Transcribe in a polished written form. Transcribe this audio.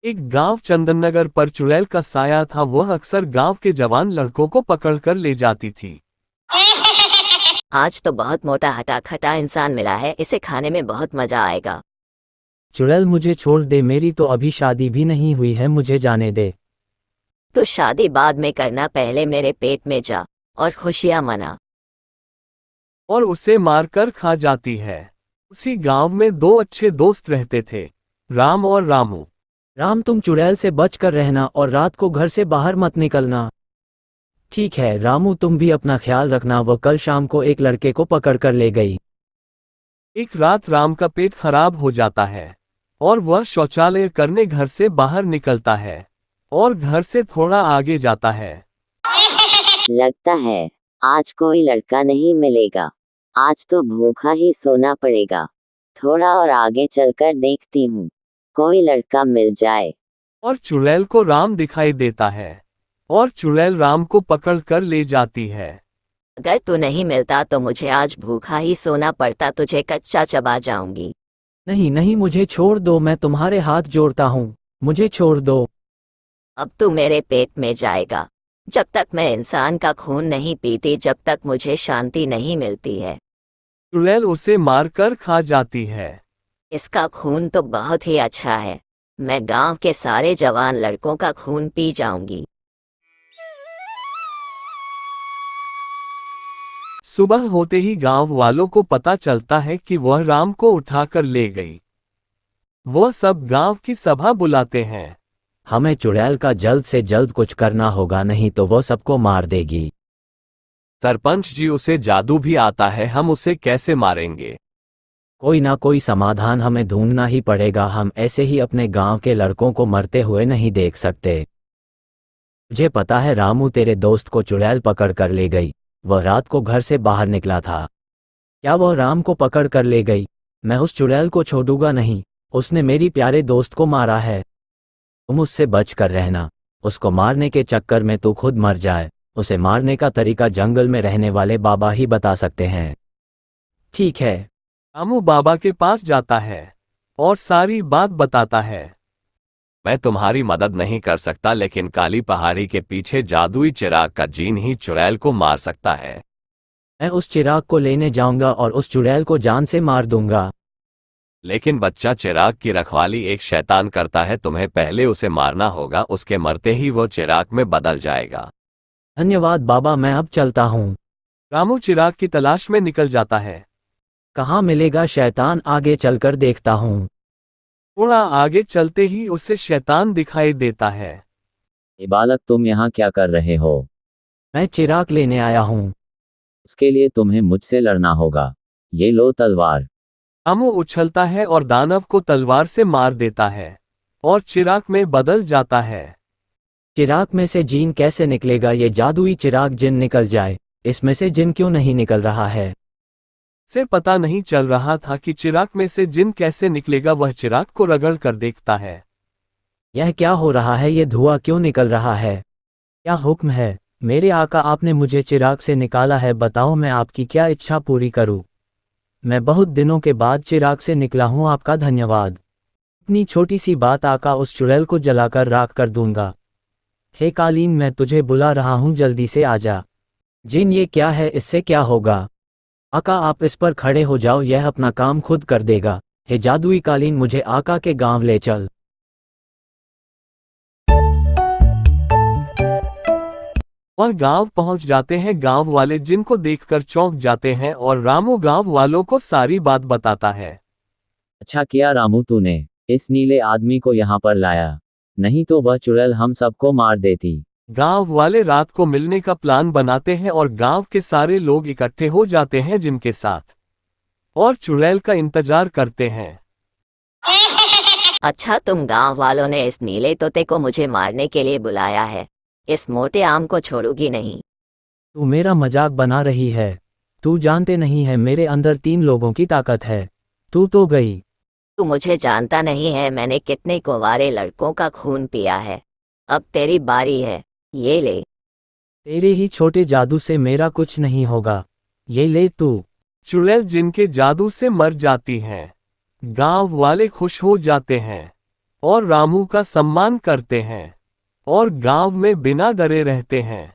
एक गांव चंदननगर पर चुड़ैल का साया था। वह अक्सर गांव के जवान लड़कों को पकड़कर ले जाती थी। आज तो बहुत मोटा हटा खटा इंसान मिला है, इसे खाने में बहुत मजा आएगा। चुड़ैल मुझे छोड़ दे, मेरी तो अभी शादी भी नहीं हुई है, मुझे जाने दे। तो शादी बाद में करना, पहले मेरे पेट में जा और खुशियां मना। और उसे मारकर खा जाती है। उसी गांव में दो अच्छे दोस्त रहते थे, राम और रामू। राम, तुम चुड़ैल से बच कर रहना और रात को घर से बाहर मत निकलना। ठीक है रामू, तुम भी अपना ख्याल रखना। वह कल शाम को एक लड़के को पकड़ कर ले गई। एक रात राम का पेट खराब हो जाता है और वह शौचालय करने घर से बाहर निकलता है और घर से थोड़ा आगे जाता है। लगता है आज कोई लड़का नहीं मिलेगा, आज तो भूखा ही सोना पड़ेगा। थोड़ा और आगे चलकर देखती हूँ, कोई लड़का मिल जाए। और चुड़ैल को राम दिखाई देता है और चुड़ैल राम को पकड़कर ले जाती है। अगर तू नहीं मिलता तो मुझे आज भूखा ही सोना पड़ता, तुझे कच्चा चबा जाऊंगी। नहीं नहीं, मुझे छोड़ दो, मैं तुम्हारे हाथ जोड़ता हूँ, मुझे छोड़ दो। अब तू मेरे पेट में जाएगा। जब तक मैं इंसान का खून नहीं पीती, जब तक मुझे शांति नहीं मिलती है। चुड़ैल उसे मारकर खा जाती है। इसका खून तो बहुत ही अच्छा है, मैं गांव के सारे जवान लड़कों का खून पी जाऊंगी। सुबह होते ही गांव वालों को पता चलता है कि वह राम को उठाकर ले गई। वह सब गांव की सभा बुलाते हैं। हमें चुड़ैल का जल्द से जल्द कुछ करना होगा, नहीं तो वो सबको मार देगी। सरपंच जी, उसे जादू भी आता है, हम उसे कैसे मारेंगे? कोई ना कोई समाधान हमें ढूंढना ही पड़ेगा। हम ऐसे ही अपने गांव के लड़कों को मरते हुए नहीं देख सकते। मुझे पता है रामू, तेरे दोस्त को चुड़ैल पकड़ कर ले गई। वह रात को घर से बाहर निकला था। क्या वह राम को पकड़ कर ले गई? मैं उस चुड़ैल को छोड़ूंगा नहीं, उसने मेरी प्यारे दोस्त को मारा है। तुम उससे बच कर रहना, उसको मारने के चक्कर में तू खुद मर जाए। उसे मारने का तरीका जंगल में रहने वाले बाबा ही बता सकते हैं। ठीक है। रामू बाबा के पास जाता है और सारी बात बताता है। मैं तुम्हारी मदद नहीं कर सकता, लेकिन काली पहाड़ी के पीछे जादुई चिराग का जीन ही चुड़ैल को मार सकता है। मैं उस चिराग को लेने जाऊंगा और उस चुड़ैल को जान से मार दूंगा। लेकिन बच्चा, चिराग की रखवाली एक शैतान करता है, तुम्हें पहले उसे मारना होगा, उसके मरते ही वो चिराग में बदल जाएगा। धन्यवाद बाबा, मैं अब चलता हूँ। रामू चिराग की तलाश में निकल जाता है। कहाँ मिलेगा शैतान, आगे चलकर देखता हूँ। थोड़ा आगे चलते ही उसे शैतान दिखाई देता है। ए बालक, तुम यहाँ क्या कर रहे हो? मैं चिराग लेने आया हूँ। उसके लिए तुम्हें मुझसे लड़ना होगा। ये लो तलवार। रामू उछलता है और दानव को तलवार से मार देता है और चिराग में बदल जाता है। चिराग में से जीन कैसे निकलेगा? ये जादुई चिराग जिन निकल जाए, इसमें से जिन क्यों नहीं निकल रहा है? से पता नहीं चल रहा था कि चिराग में से जिन कैसे निकलेगा। वह चिराग को रगड़ कर देखता है। यह क्या हो रहा है? ये धुआं क्यों निकल रहा है? क्या हुक्म है मेरे आका? आपने मुझे चिराग से निकाला है, बताओ मैं आपकी क्या इच्छा पूरी करूं? मैं बहुत दिनों के बाद चिराग से निकला हूं, आपका धन्यवाद। इतनी छोटी सी बात आका, उस चुड़ैल को जलाकर राख कर दूंगा। हे कालीन, मैं तुझे बुला रहा हूं, जल्दी से आजा। जिन, ये क्या है? इससे क्या होगा? आका आप इस पर खड़े हो जाओ, यह अपना काम खुद कर देगा। हे जादुई कालीन, मुझे आका के गांव ले चल। वह गांव पहुंच जाते हैं। गांव वाले जिनको देखकर चौंक जाते हैं और रामू गांव वालों को सारी बात बताता है। अच्छा किया रामू, तूने इस नीले आदमी को यहाँ पर लाया, नहीं तो वह चुड़ैल हम सबको मार देती। गांव वाले रात को मिलने का प्लान बनाते हैं और गांव के सारे लोग इकट्ठे हो जाते हैं जिनके साथ, और चुड़ैल का इंतजार करते हैं। अच्छा, तुम गांव वालों ने इस नीले तोते को मुझे मारने के लिए बुलाया है। इस मोटे आम को छोड़ूंगी नहीं। तू मेरा मजाक बना रही है? तू जानते नहीं है मेरे अंदर 3 लोगों की ताकत है। तू तो गई। तू मुझे जानता नहीं है, मैंने कितने कुंवारे लड़कों का खून पिया है। अब तेरी बारी है, ये ले। तेरे ही छोटे जादू से मेरा कुछ नहीं होगा, ये ले तू। चुड़ैल जिनके जादू से मर जाती हैं। गांव वाले खुश हो जाते हैं और रामू का सम्मान करते हैं और गांव में बिना डरे रहते हैं।